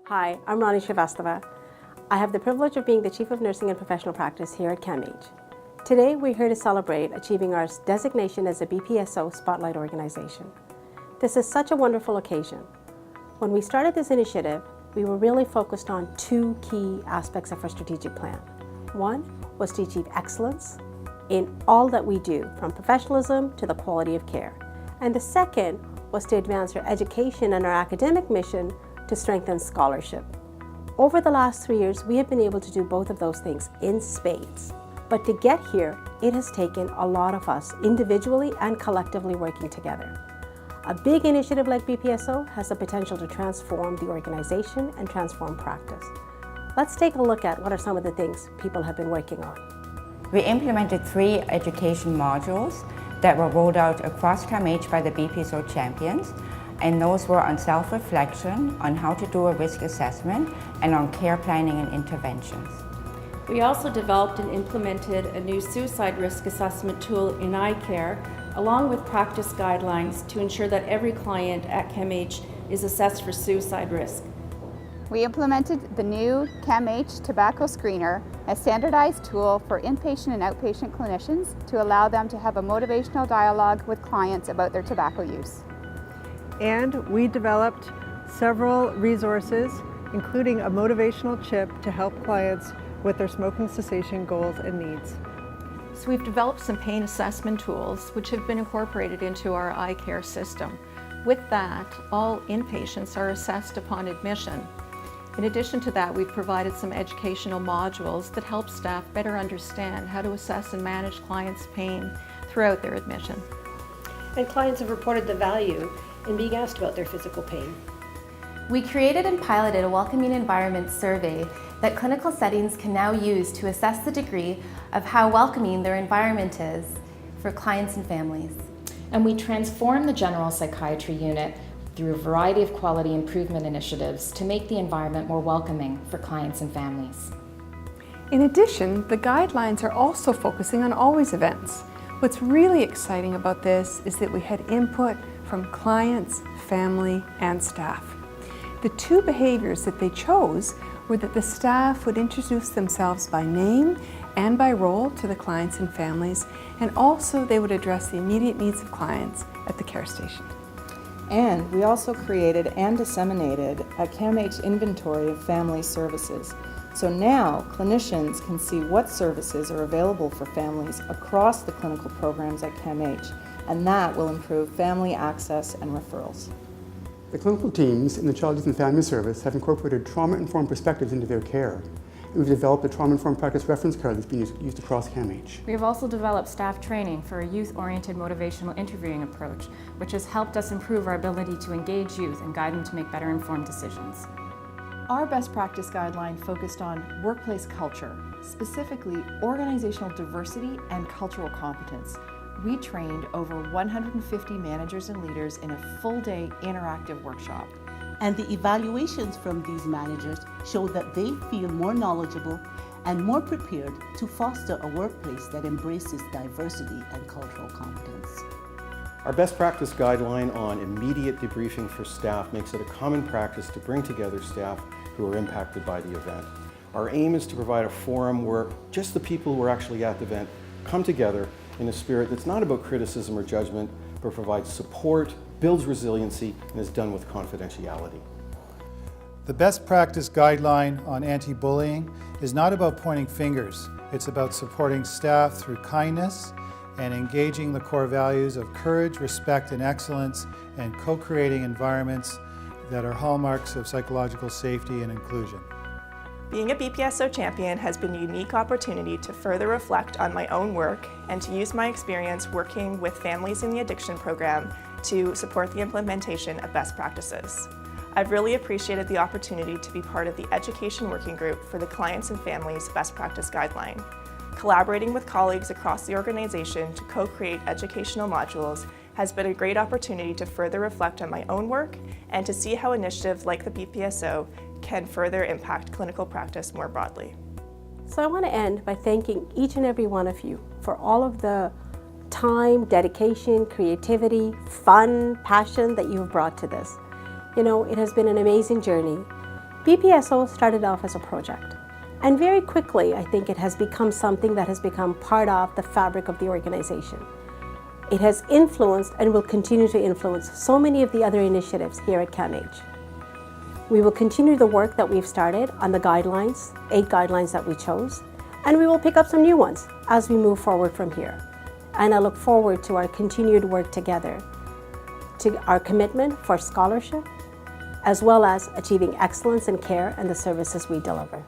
Hi, I'm Rani Srivastava. I have the privilege of being the Chief of Nursing and Professional Practice here at CAMH. Today, we're here to celebrate achieving our designation as a BPSO Spotlight organization. This is such a wonderful occasion. When we started this initiative, we were really focused on two key aspects of our strategic plan. One was to achieve excellence in all that we do, from professionalism to the quality of care. And the second was to advance our education and our academic mission to strengthen scholarship. Over the last 3 years, we have been able to do both of those things in spades. But to get here, it has taken a lot of us individually and collectively working together. A big initiative like BPSO has the potential to transform the organization and transform practice. Let's take a look at what are some of the things people have been working on. We implemented 3 education modules that were rolled out across CAMH by the BPSO Champions, and those were on self-reflection, on how to do a risk assessment, and on care planning and interventions. We also developed and implemented a new suicide risk assessment tool in eye care, along with practice guidelines to ensure that every client at CAMH is assessed for suicide risk. We implemented the new CAMH tobacco screener, a standardized tool for inpatient and outpatient clinicians to allow them to have a motivational dialogue with clients about their tobacco use. And we developed several resources, including a motivational chip to help clients with their smoking cessation goals and needs. So we've developed some pain assessment tools which have been incorporated into our eye care system. With that, all inpatients are assessed upon admission. In addition to that, we've provided some educational modules that help staff better understand how to assess and manage clients' pain throughout their admission. And clients have reported the value in being asked about their physical pain. We created and piloted a welcoming environment survey that clinical settings can now use to assess the degree of how welcoming their environment is for clients and families. And we transformed the general psychiatry unit through a variety of quality improvement initiatives to make the environment more welcoming for clients and families. In addition, the guidelines are also focusing on always events. What's really exciting about this is that we had input from clients, family, and staff. The 2 behaviors that they chose were that the staff would introduce themselves by name and by role to the clients and families, and also they would address the immediate needs of clients at the care station. And we also created and disseminated a CAMH inventory of family services. So now clinicians can see what services are available for families across the clinical programs at CAMH, and that will improve family access and referrals. The clinical teams in the Child, Youth and Family Service have incorporated trauma-informed perspectives into their care. We've developed a trauma-informed practice reference card that's being used across CAMH. We have also developed staff training for a youth-oriented motivational interviewing approach, which has helped us improve our ability to engage youth and guide them to make better informed decisions. Our best practice guideline focused on workplace culture, specifically organizational diversity and cultural competence. We trained over 150 managers and leaders in a full-day interactive workshop. And the evaluations from these managers show that they feel more knowledgeable and more prepared to foster a workplace that embraces diversity and cultural competence. Our best practice guideline on immediate debriefing for staff makes it a common practice to bring together staff who are impacted by the event. Our aim is to provide a forum where just the people who are actually at the event come together in a spirit that's not about criticism or judgment, but provides support, builds resiliency, and is done with confidentiality. The best practice guideline on anti-bullying is not about pointing fingers. It's about supporting staff through kindness and engaging the core values of courage, respect, and excellence, and co-creating environments that are hallmarks of psychological safety and inclusion. Being a BPSO champion has been a unique opportunity to further reflect on my own work and to use my experience working with families in the addiction program to support the implementation of best practices. I've really appreciated the opportunity to be part of the education working group for the Clients and Families Best Practice Guideline. Collaborating with colleagues across the organization to co-create educational modules has been a great opportunity to further reflect on my own work and to see how initiatives like the BPSO can further impact clinical practice more broadly. So I want to end by thanking each and every one of you for all of the time, dedication, creativity, fun, passion that you have brought to this. You know, it has been an amazing journey, BPSO started off as a project, and very quickly I think it has become something that has become part of the fabric of the organization. It has influenced and will continue to influence so many of the other initiatives here at CAMH. We will continue the work that we've started on the guidelines, 8 guidelines that we chose, and we will pick up some new ones as we move forward from here. And I look forward to our continued work together, to our commitment for scholarship, as well as achieving excellence in care and the services we deliver.